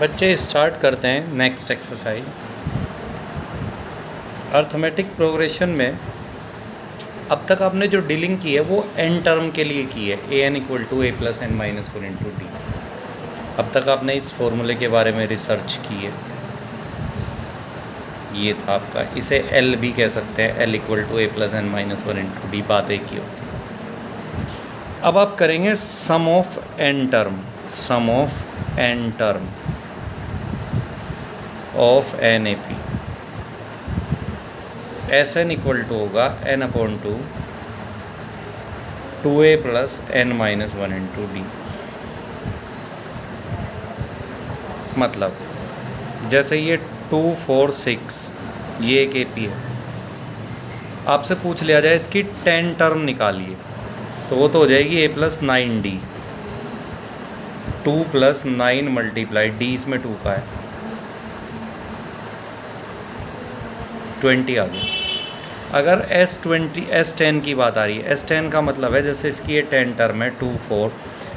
बच्चे स्टार्ट करते हैं नेक्स्ट एक्सरसाइज। अर्थमेटिक प्रोग्रेशन में अब तक आपने जो डीलिंग की है वो एन टर्म के लिए की है, A N equal to A plus N minus one into D. अब तक आपने इस फॉर्मूले के बारे में रिसर्च की है, ये था आपका। इसे एल भी कह सकते हैं, L equal to A plus N minus one into D, बात एक ही होती है। अब आप करेंगे sum of N term, sum of N term of N A P. S N equal to होगा N upon two A plus N minus one into D. मतलब जैसे ये 2 4 6 ये एक ए पी है, आपसे पूछ लिया जाए इसकी 10 टर्म निकालिए, तो वो तो हो जाएगी A plus 9 D. 2 plus 9 multiply D, इसमें 2 का है, 20 आ गई। अगर S10 की बात आ रही है, S10 का मतलब है जैसे इसकी ये 10 टर्म है, 2 4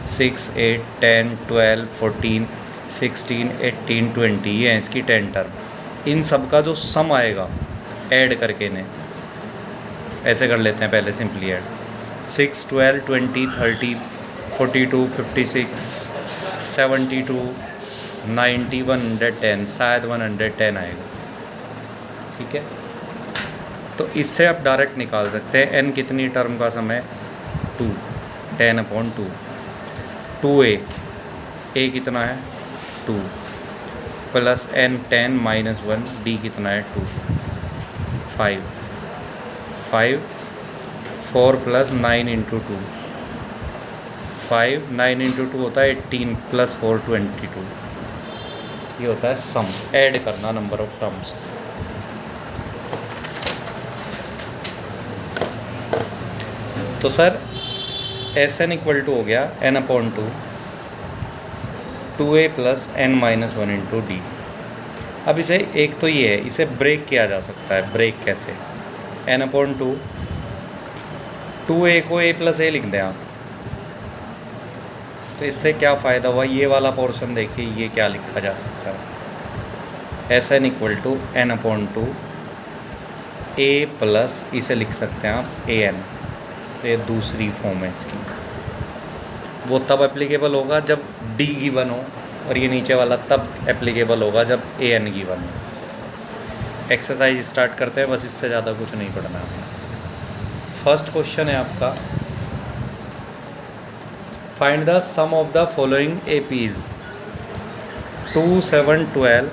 6 8 10 12 14 16 18 20, ये है इसकी 10 टर्म। इन सब का जो सम आएगा ऐड करके इन्हें ऐसे कर लेते हैं पहले, सिंपली ऐड 6 12 20 30 42 56 72 90 110, शायद 110 आएगा, ठीक है। तो इससे आप डायरेक्ट निकाल सकते हैं एन कितनी टर्म का सम है, 2, 10 अपॉन 2, 2a, ए कितना है 2 प्लस एन 10 माइनस 1, डी कितना है 2, 5 4 प्लस 9 इंटू 2, 5 9 इंटू 2 होता है 18 प्लस 4 22, ये होता है सम। ऐड करना नंबर ऑफ टर्म्स। तो sir S N equal to हो गया N upon 2 A plus N minus one into D. अब इसे एक तो ये है, इसे ब्रेक किया जा सकता है। ब्रेक कैसे, एन अपॉन 2 ए को ए प्लस ए लिख दें आप, तो इससे क्या फ़ायदा हुआ, ये वाला पोर्शन देखिए, ये क्या लिखा जा सकता है, S N equal to N upon 2 A plus, इसे लिख सकते हैं आप ए एन। तो ये दूसरी फॉर्म है इसकी। वो तब एप्लीकेबल होगा जब डी गिवन हो, और ये नीचे वाला तब एप्लीकेबल होगा जब ए एन गिवन हो। एक्सरसाइज स्टार्ट करते हैं, बस इससे ज़्यादा कुछ नहीं पढ़ना है। फर्स्ट क्वेश्चन है आपका, find the sum of the following A Ps 2 7 12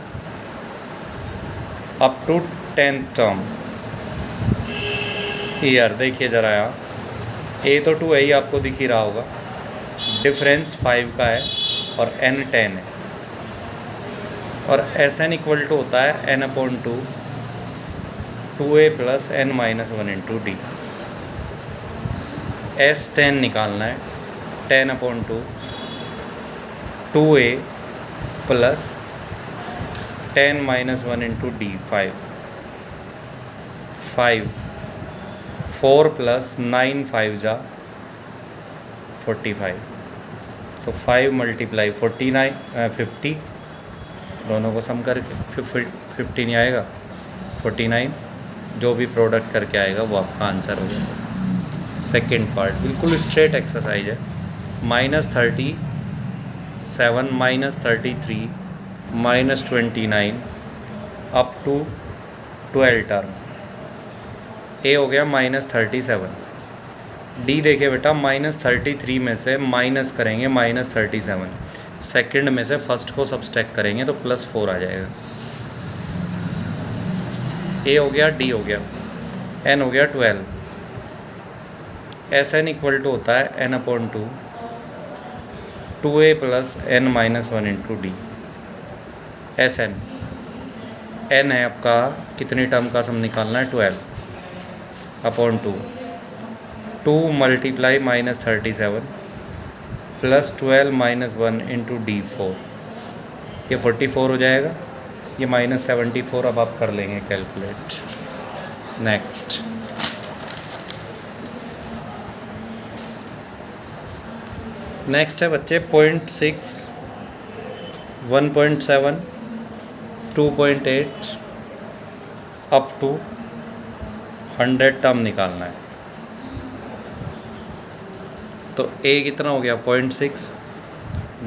up to 10th term. ईयर देखिए ज़रा यहाँ, ए तो 2 है ही, आपको दिख ही रहा होगा, डिफरेंस 5 का है और n 10 है, और एस एन इक्वल टू होता है n upon 2 A plus N minus one into D. S 10 निकालना है, 10 upon 2 A plus 10 minus one into D, 5 4 plus 9 5 जा 45, तो 5 मल्टीप्लाई 49 50, दोनों को सम करके 50 नहीं आएगा, 49, जो भी प्रोडक्ट करके आएगा वो आपका आंसर हो जाएगा। सेकेंड पार्ट बिल्कुल स्ट्रेट एक्सरसाइज है, -37 -33 -29 अप टू 12 टर्म। ए हो गया -37, डी देखिए बेटा -33 में से माइनस करेंगे -37, सेकंड में से फर्स्ट को सब्सट्रैक्ट करेंगे तो +4 आ जाएगा। ए हो गया, डी हो गया, एन हो गया 12। एस एन इक्वल टू होता है N upon 2 A plus N minus one into D. S N है आपका, कितनी टर्म का सम निकालना है, 12 upon 2 multiply -37 plus 12 minus 1 into D 4, ये 44 हो जाएगा, ये -74 अब आप कर लेंगे कैलकुलेट। नेक्स्ट नेक्स्ट है बच्चे 0.6 1.7, 2.8 अप टू 100 टर्म निकालना है। तो ए कितना हो गया 0.6,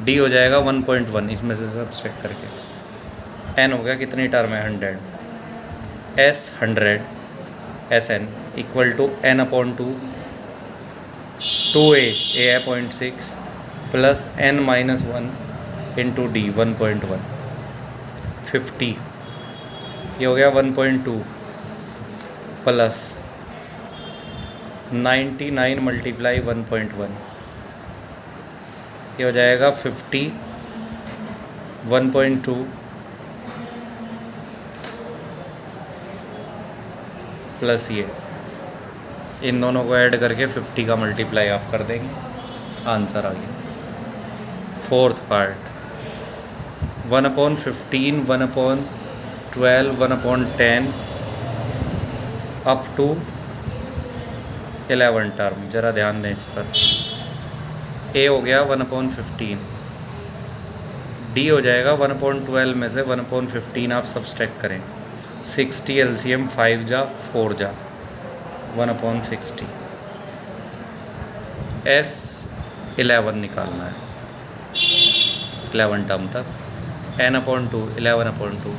डी हो जाएगा 1.1, इसमें से सब्सट्रैक्ट करके, एन हो गया कितनी टर्म है 100, S 100 S N equal to N upon 2, 2 A है 0.6 plus N minus 1 into D 1.1, 50, ये हो गया 1.2 प्लस 99 मल्टीप्लाई 1.1, ये हो जाएगा 50, 1.2 प्लस ये, इन दोनों को ऐड करके 50 का मल्टीप्लाई आप कर देंगे, आंसर आ गया। Fourth part 1/15, 1/12, 1/10 up to 11 term. ज़रा ध्यान दें इस पर। ए हो गया 1/15, डी हो जाएगा 1/12 में से 1/15 आप सब्सट्रैक्ट करें, 60 एलसीएम 5 जा 4 जा 1/60, एस 11 निकालना है 11 टर्म तक, n/2 11/2,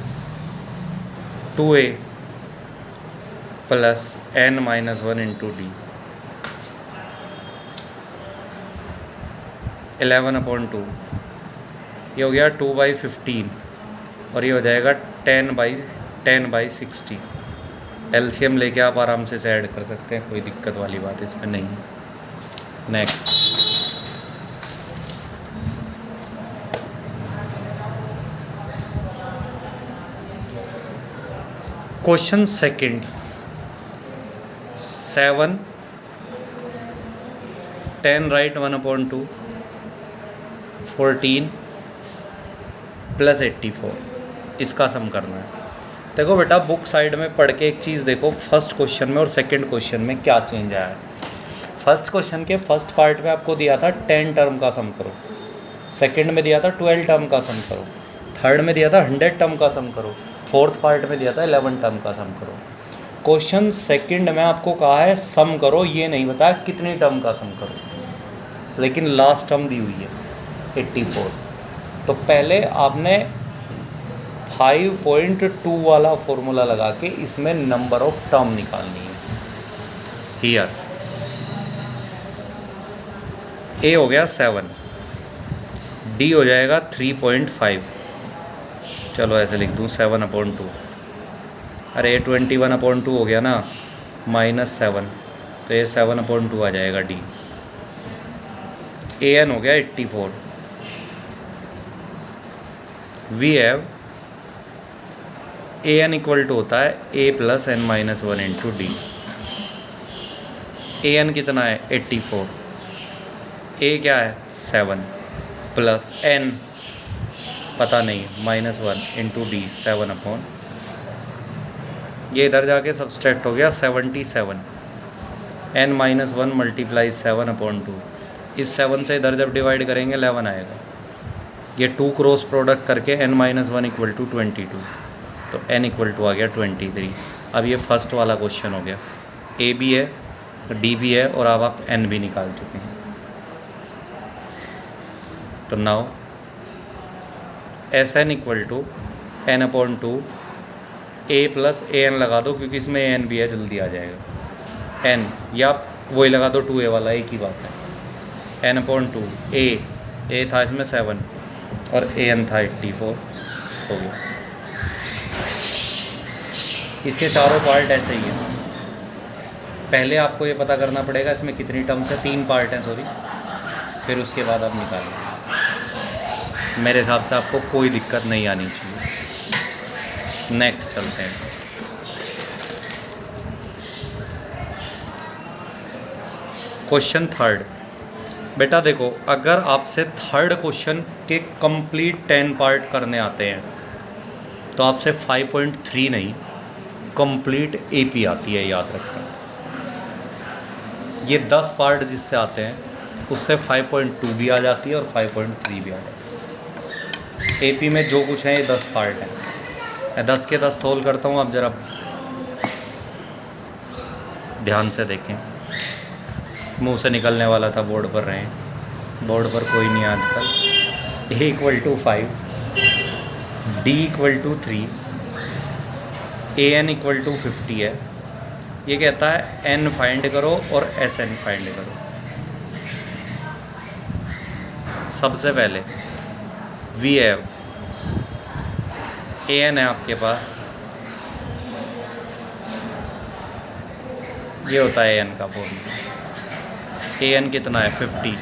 2a plus n-1 into D 11/2, ये हो गया 2/15 और ये हो जाएगा 10/60। एलसीएम लेके आप आराम से ऐड कर सकते हैं, कोई दिक्कत वाली बात इसमें नहीं है। Next question second, 7 10 right 1/2, 14 plus 84, इसका सम करना है। देखो बेटा बुक साइड में पढ़ के एक चीज़ देखो, फर्स्ट क्वेश्चन में और सेकंड क्वेश्चन में क्या चेंज आया है। फर्स्ट क्वेश्चन के फर्स्ट पार्ट में आपको दिया था 10 टर्म का सम करो, सेकंड में दिया था 12 टर्म का सम करो, थर्ड में दिया था 100 टर्म का सम करो, फोर्थ पार्ट में दिया था 11 टर्म का सम करो। क्वेश्चन सेकंड में आपको कहा है सम करो, ये नहीं बताया कितनी टर्म का सम करो, लेकिन लास्ट टर्म दी हुई है 84। तो पहले आपने 5.2 वाला फॉर्मूला लगा के इसमें नंबर ऑफ टर्म निकालनी है। हियर ए हो गया 7, डी हो जाएगा 3.5, चलो ऐसे लिख दूँ 7/2, अरे 21/2 हो गया ना, -7, तो ये 7/2 आ जाएगा डी। ए एन हो गया 84, we have A N equal to होता है A plus n-1 into D. A N कितना है 84, ए क्या है 7 प्लस n पता नहीं -1 इंटू डी 7/, ये इधर जाके सब्सट्रैक्ट हो गया 77, n-1 मल्टीप्लाई 7/2, इस 7 से इधर जब डिवाइड करेंगे 11 आएगा। ये 2 क्रॉस प्रोडक्ट करके n-1 इक्वल टू 22, तो n इक्वल टू आ गया 23। अब ये फर्स्ट वाला क्वेश्चन हो गया, ए भी है डी भी है और अब आप n भी निकाल चुके हैं। तो now S N equal to n/2, a plus A N लगा दो क्योंकि इसमें ए एन भी है, जल्दी आ जाएगा n, या वही लगा दो 2a वाला, एक ही बात है। n/2 ए था इसमें 7 और ए एन था 84, हो गया। इसके चारों पार्ट ऐसे ही हैं। पहले आपको ये पता करना पड़ेगा इसमें कितनी टर्म्स है, 3 पार्ट हैं सॉरी, फिर उसके बाद आप निकालें। मेरे हिसाब से आपको कोई दिक्कत नहीं आनी चाहिए। नेक्स्ट चलते हैं। क्वेश्चन थर्ड, बेटा देखो अगर आपसे थर्ड क्वेश्चन के कंप्लीट 10 पार्ट करने आते हैं तो आपसे 5.3 नहीं कंप्लीट एपी आती है, याद रखना। ये 10 पार्ट जिससे आते हैं उससे 5.2 भी आ जाती है और 5.3 भी आ जाती है। AP में जो कुछ है ये 10 पार्ट हैं। मैं 10 के 10 सोल्व करता हूँ, आप ज़रा ध्यान से देखें। मुंह से निकलने वाला था बोर्ड पर रहे, बोर्ड पर कोई नहीं आजकल। A = 5, D = 3, AN = 50 है। ये कहता है N फाइंड करो और SN फाइंड करो। सबसे पहले वी हैव AN है आपके पास, ये होता है AN का फॉर्मूला। AN कितना है 50,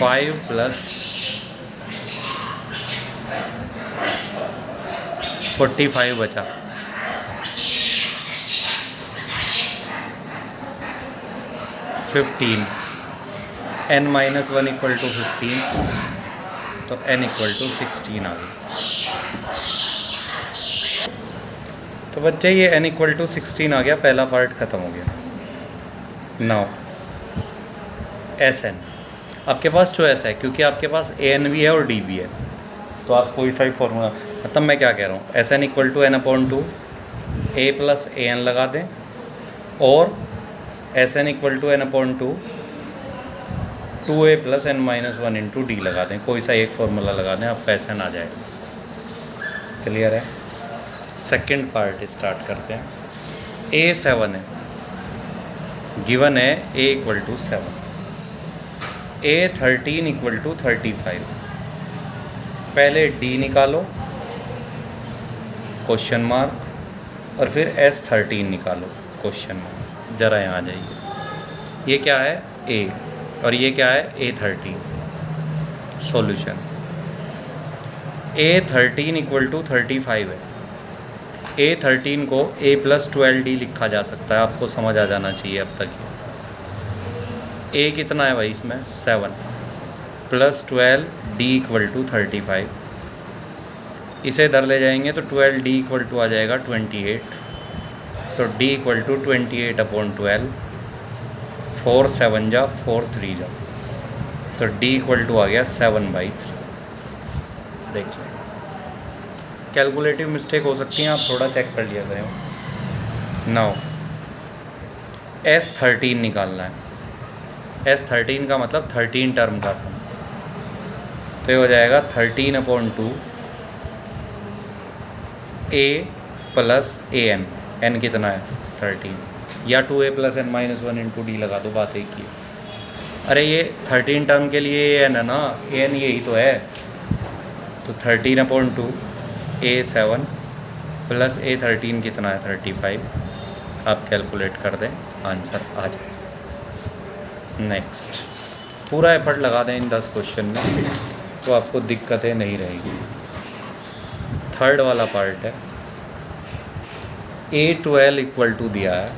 5 + 45 बचा, 15, N - 1 = 15, तो N = 16 आ गई। तो बच्चे ये N = 16 आ गया, पहला पार्ट ख़त्म हो गया। नाउ SN, आपके पास चॉइस है क्योंकि आपके पास AN भी है और D भी है, तो आप कोई सा भी फॉर्मूला, मतलब मैं क्या कह रहा हूँ, SN = N/2 A + AN लगा दें, और SN = N/2 2A + N - 1 × D लगा दें, कोई सा एक फार्मूला लगा दें, आपका SN आ जाएगा। क्लियर है? सेकंड पार्ट स्टार्ट करते हैं। A7 है, गिवन है A = 7, A13 = 35। पहले D निकालो क्वेश्चन मार्क, और फिर S13 निकालो क्वेश्चन मार्क। ज़रा यहाँ आ जाइए, ये क्या है A और ये क्या है A13। सॉल्यूशन A13 = 35 है। A13 को A + 12D लिखा जा सकता है, आपको समझ आ जाना चाहिए अब तक। A कितना है भाई इसमें 7 + 12D = 35। इसे इधर ले जाएंगे तो 12D = आ जाएगा 28, तो D = 28/12, 4 × 7 = 4 × 3 = तो D = आ गया 7/3। देख लें, कैलकुलेटिव मिस्टेक हो सकती हैं, आप थोड़ा चेक कर लिया करें। नाउ S13 निकालना है। S13 का मतलब 13 टर्म का सम, तो ये हो जाएगा 13/2 A + AN। N कितना है 13, या 2A + N - 1 × D लगा दो, बात एक ही। अरे ये 13 टर्म के लिए AN है ना, AN यही तो है। तो 13/2 A7 + A13 कितना है 35। आप कैलकुलेट कर दें, आंसर आ जाए। नेक्स्ट, पूरा एफर्ट लगा दें इन 10 क्वेश्चन में, तो आपको दिक्कतें नहीं रहेगी। थर्ड वाला पार्ट है, A12 = दिया है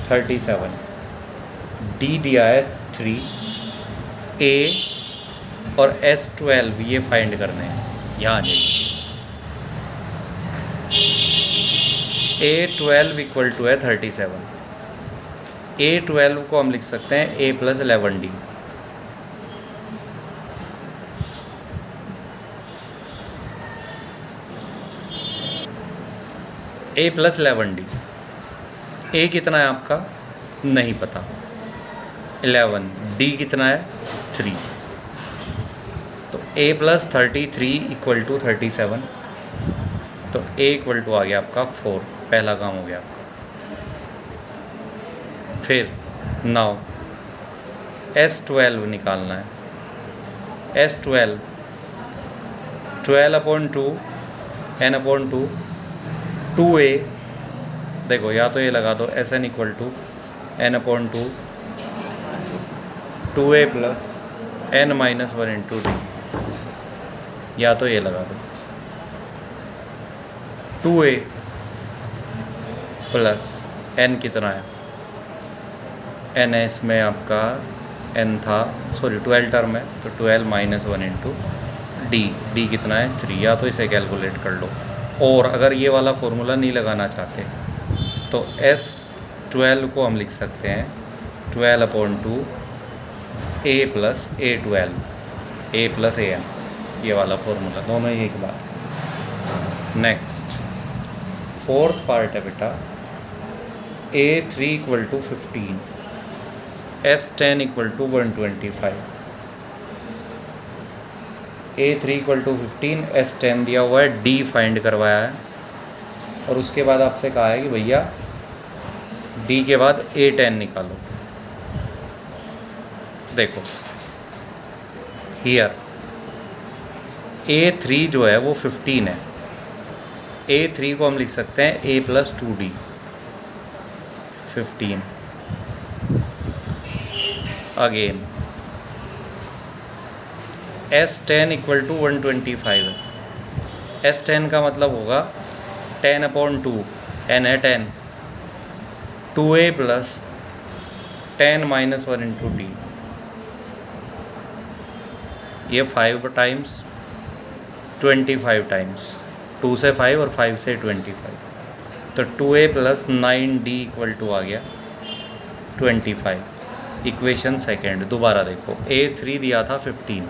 37, D दिया है 3, A और S12 ये फाइंड करने हैं। यहाँ आ जाइए, A12 = है 37। A12 को हम लिख सकते हैं A + 11D। A + 11D। A कितना है आपका नहीं पता, 11, D कितना है 3, तो A + 33 = 37, तो A = आ गया आपका 4, पहला काम हो गया आपका। फिर नाउ S12 निकालना है। S12 12/2 N/2 2A, देखो या तो ये लगा दो SN = N/2 2A + N - 1 × D, या तो ये लगा दो 2A + N कितना है, N है इसमें आपका, N था, सॉरी 12 टर्म है, तो 12 - 1 × D, D कितना है 3, या तो इसे कैलकुलेट कर लो। और अगर ये वाला फॉर्मूला नहीं लगाना चाहते तो S12 को हम लिख सकते हैं 12/2 A + A12, A + AN। ये वाला फॉर्मूला, दोनों ही एक बात। नेक्स्ट फोर्थ पार्ट है बेटा, A3 equal to 15, S10 equal to 125। A3 equal to 15, S10 दिया हुआ है, D फाइंड करवाया है, और उसके बाद आपसे कहा है कि भैया D के बाद A10 निकालो। देखो हियर A3 जो है वो 15 है, A3 को हम लिख सकते हैं A plus 2D 15। Again S10 equal to 125 है, S10 का मतलब होगा 10/2, n है 10, 2A plus 10 minus 1 into D, ये 5 टाइम्स 25 टाइम्स, 2 से 5 और 5 से 25, तो 2A plus 9D equal to आ गया 25। इक्वेशन सेकेंड दोबारा देखो, A3 दिया था 15,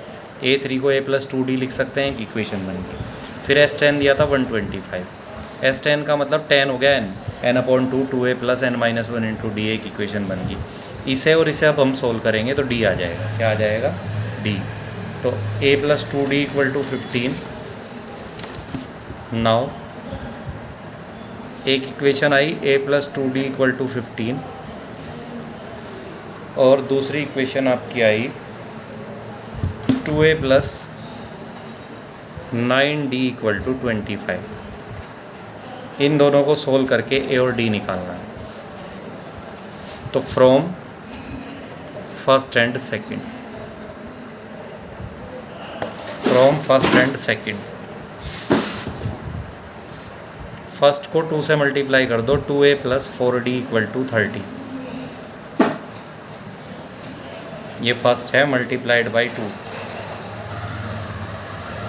A3 को A प्लस 2D लिख सकते हैं, इक्वेशन बन गई। फिर S10 दिया था 125, S10 का मतलब 10 हो गया n/2, 2A plus n minus 1 into D, एक इक्वेशन बन गई। इसे और इसे अब हम सोल्व करेंगे तो D आ जाएगा, क्या आ जाएगा D। तो A plus 2D equal to 15। Now एक इक्वेशन आई A plus 2D equal to 15, और दूसरी इक्वेशन आपकी आई 2A plus 9D equal to 25। इन दोनों को सोल्व करके A और D निकालना है। तो from first and second, from first and second, first को 2 से मल्टीप्लाई कर दो, 2A plus 4D equal to 30, ये फर्स्ट है मल्टीप्लाइड बाई 2।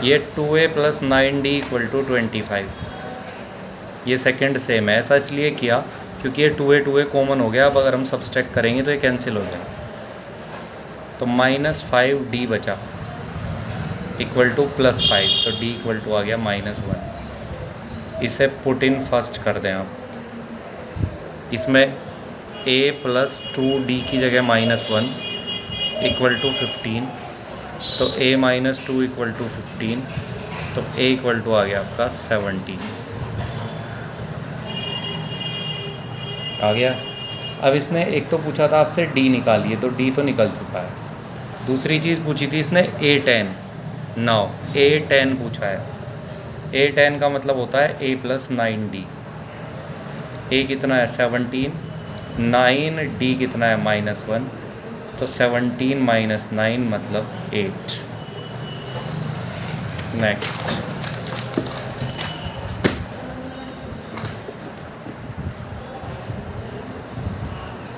ये 2A plus 9D equal to 25, ये सेकंड सेम है। ऐसा इसलिए किया क्योंकि ये 2A कॉमन हो गया, अब अगर हम सब्सट्रैक्ट करेंगे तो ये कैंसिल हो जाएगा, तो -5D बचा इक्वल टू +5, तो D इक्वल टू आ गया -1। इसे पुट इन फर्स्ट कर दें आप, इसमें A प्लस 2D की जगह -1 इक्वल टू 15, तो A माइनस 2 इक्वल टू 15, तो A इक्वल टू आ गया आपका 70 आ गया। अब इसने एक तो पूछा था आपसे D निकालिए, तो D तो निकल चुका है। दूसरी चीज़ पूछी थी इसने A10, नाउ A10 पूछा है। A10 का मतलब होता है A प्लस 9D। A कितना है 17, 9D कितना है -1, तो 17 माइनस 9 मतलब 8। Next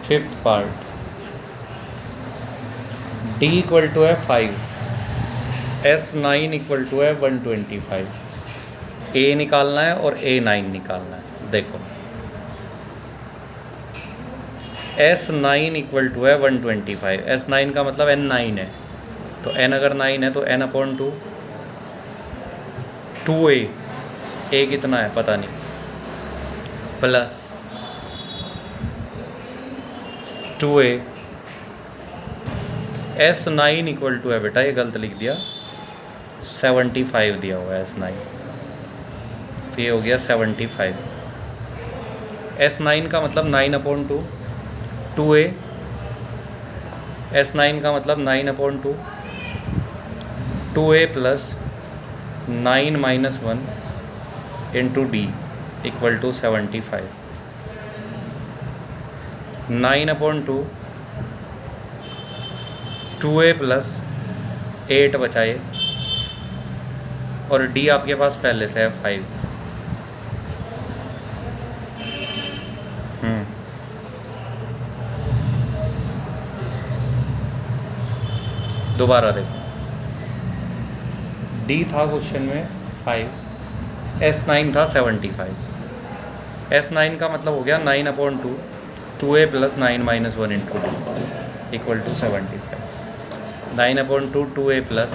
fifth part, D equal to है 5, S9 इक्वल टू है 125। A निकालना है और A9 निकालना है। देखो S9 इक्वल टू है 125, S9 का मतलब N9 है, तो N अगर 9 है तो n/2, 2A, A कितना है पता नहीं, plus 2A, S9 equal to है बेटा, ये गलत लिख दिया, 75 दिया हुआ है S9, तो ये हो गया 75। S9 का मतलब 9/2, 2A, S9 का मतलब 9/2, 2A plus 9 minus 1 into D equal to 75। 9/2, 2A plus 8 बचाए, और D आपके पास पहले से है 5। दोबारा देखो, D था क्वेश्चन में 5, S9 था 75। S9 का मतलब हो गया 9/2, 2A plus 9 minus 1 into D equal to 75। 9/2, 2A plus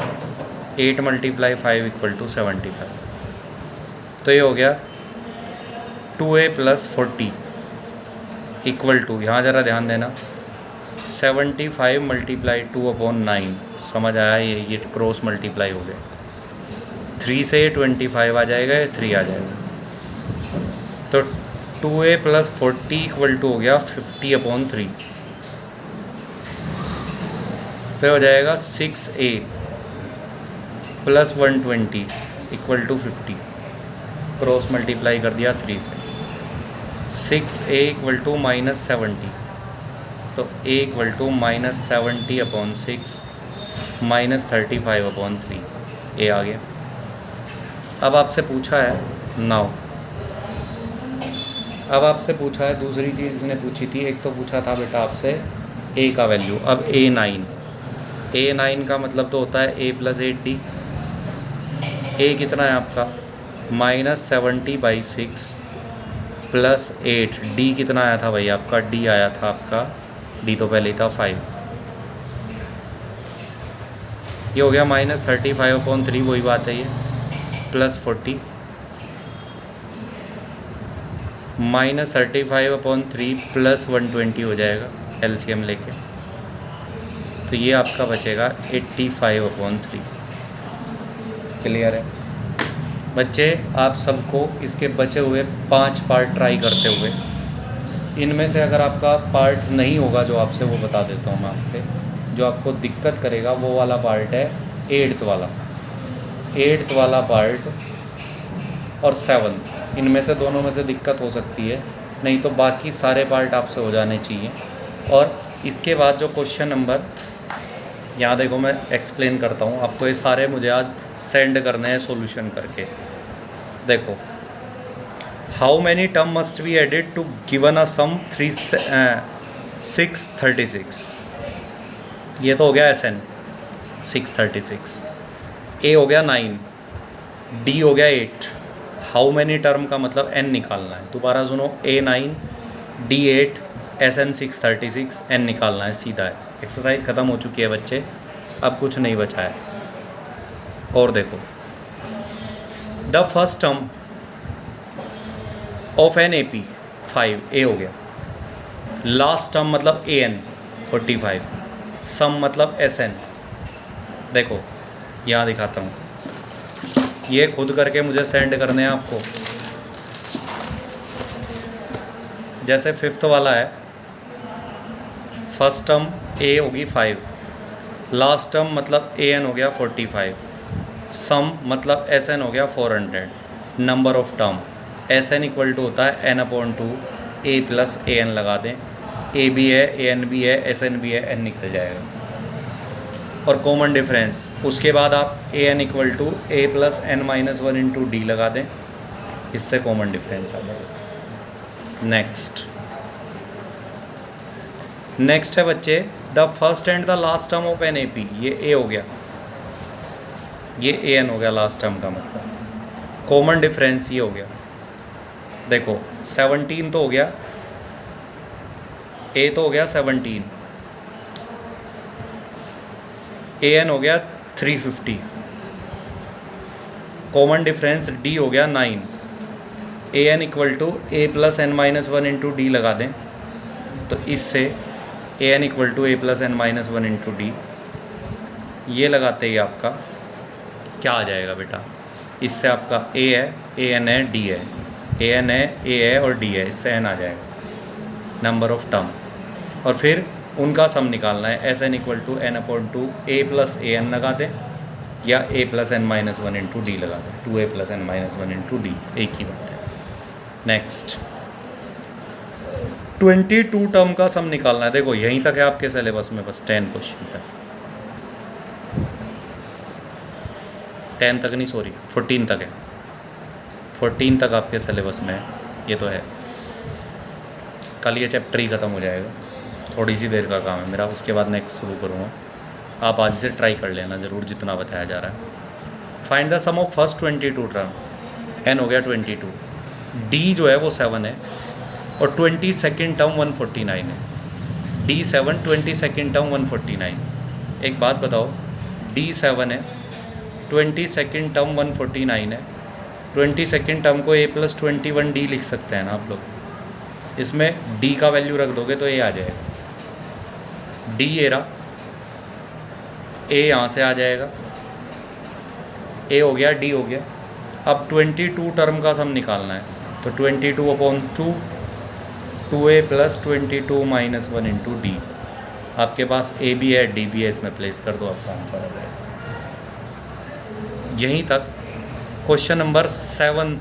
8 × 5 = 75। तो ये हो गया 2a + 40 = यहाँ ज़रा ध्यान देना 75 × 2/9। समझ आया? ये क्रॉस मल्टीप्लाई हो गया। 3 से 25 आ जाएगा, या 3 आ जाएगा। तो 2a + 40 = हो गया 50/3। तो हो जाएगा 6a + 120 = 50। क्रॉस मल्टीप्लाई कर दिया 3 से। 6a = -70। तो a = -70/6 -35/3 a आ गया। अब आपसे पूछा है नाउ, अब आपसे पूछा है दूसरी चीज़ इसने पूछी थी। एक तो पूछा था बेटा आपसे a का वैल्यू। अब a9 का मतलब तो होता है a + 8d। a कितना है आपका -70/6 + 8। d कितना आया था भाई आपका? d आया था आपका, d तो पहले ही था 5। ये हो गया -35/3, वही बात है ये, +40 -35/3 + 120 हो जाएगा एलसीएम लेके। तो ये आपका बचेगा 85/3। क्लियर है बच्चे? आप सबको इसके बचे हुए 5 पार्ट ट्राई करते हुए, इनमें से अगर आपका पार्ट नहीं होगा जो आपसे, वो बता देता हूँ मैं आपसे, जो आपको दिक्कत करेगा वो वाला पार्ट है 8th वाला पार्ट और 7th। इनमें से दोनों में से दिक्कत हो सकती है, नहीं तो बाकी सारे पार्ट आपसे हो जाने चाहिए। और इसके बाद जो क्वेश्चन नंबर, यहाँ देखो मैं एक्सप्लेन करता हूँ आपको, ये सारे मुझे आज सेंड करने हैं सॉल्यूशन करके। देखो, how many term must be added to given a sum 636। ये तो हो गया SN 636। A हो गया 9, D हो गया 8। हाउ मैनी टर्म का मतलब N निकालना है। दोबारा सुनो, A9 D8 SN 636 N निकालना है, सीधा है। एक्सरसाइज ख़त्म हो चुकी है बच्चे, अब कुछ नहीं बचा है। और देखो, the first term of an AP 5 A हो गया। लास्ट टर्म मतलब AN 45। सम मतलब SN। देखो यहाँ दिखाता हूँ, ये खुद करके मुझे सेंड करने हैं आपको। जैसे 5th वाला है, फर्स्ट टर्म A होगी 5, लास्ट टर्म मतलब AN हो गया 45, सम मतलब SN हो गया 400। नंबर ऑफ टर्म SN = होता है n/2, A + AN लगा दें, A भी है AN भी है SN भी है, N निकल जाएगा। और कॉमन डिफरेंस, उसके बाद आप AN = A + n-1 × D लगा दें, इससे कॉमन डिफरेंस आ जाएगा। नेक्स्ट है बच्चे, the first and the last term of an AP। ये A हो गया, ये AN हो गया लास्ट टर्म का मतलब। कॉमन डिफरेंस ये हो गया। देखो 17 तो हो गया, A तो हो गया 17, AN हो गया 350। कॉमन डिफरेंस D हो गया 9, AN = A + n-1 × D लगा दें, तो इससे AN = A + n-1 × D, ये लगाते ही आपका क्या आ जाएगा बेटा? इससे आपका A है, AN है, D है, AN है, A है और D है, इससे N आ जाएगा नंबर ऑफ टर्म। और फिर उनका सम निकालना है। SN = n/2 A + AN लगा दें, या A + n-1 × D लगा दें, 2A + n-1 × D, एक ही बात है। नेक्स्ट 22 टर्म का सम निकालना है। देखो यहीं तक है आपके सिलेबस में, बस 10 क्वेश्चन है। 10 तक नहीं, सॉरी 14 तक है, 14 तक आपके सिलेबस में है। ये तो है, कल ये चैप्टर ही ख़त्म हो जाएगा, थोड़ी सी देर का काम है मेरा, उसके बाद नेक्स्ट शुरू करूँगा। आप आज से ट्राई कर लेना ज़रूर जितना बताया जा रहा है। Find the sum of first 22 term. N हो गया 22, D जो है वो 7 है, और 22nd टर्म 149 है। D7 22nd term 149। एक बात बताओ, D7 है, 22nd टर्म 149 है, 22nd टर्म को a+21d लिख सकते हैं ना आप लोग। इसमें d का वैल्यू रख दोगे तो a आ जाएगा, d ये रहा, a यहाँ से आ जाएगा, a हो गया, d हो गया। अब 22 टर्म का सम निकालना है, तो 22/2 2a + 22 - 1 × d। आपके पास a भी है, d भी है, इसमें प्लेस कर दो, आपका आंसर आ जाएगा। यहीं तक। क्वेश्चन नंबर 7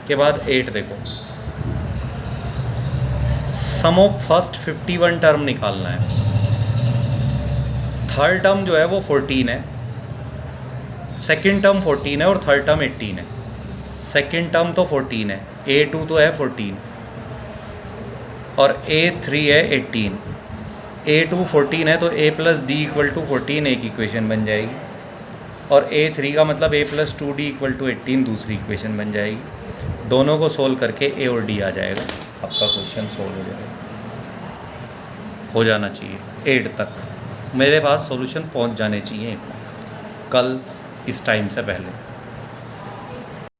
के बाद 8 देखो, सम ऑफ फर्स्ट 51 टर्म निकालना है। थर्ड टर्म जो है वो 14 है, सेकेंड टर्म 14 है और थर्ड टर्म 18 है। सेकेंड टर्म तो 14 है, a2 तो है 14 और a3 है 18। a2 14 है तो a + d = 14 एक इक्वेशन बन जाएगी, और a3 का मतलब a + 2d = 18 दूसरी इक्वेशन बन जाएगी। दोनों को सोल्व करके a और d आ जाएगा, आपका क्वेश्चन सोल्व हो जाएगा, हो जाना चाहिए 8 तक। मेरे पास सॉल्यूशन पहुंच जाने चाहिए कल इस टाइम से पहले।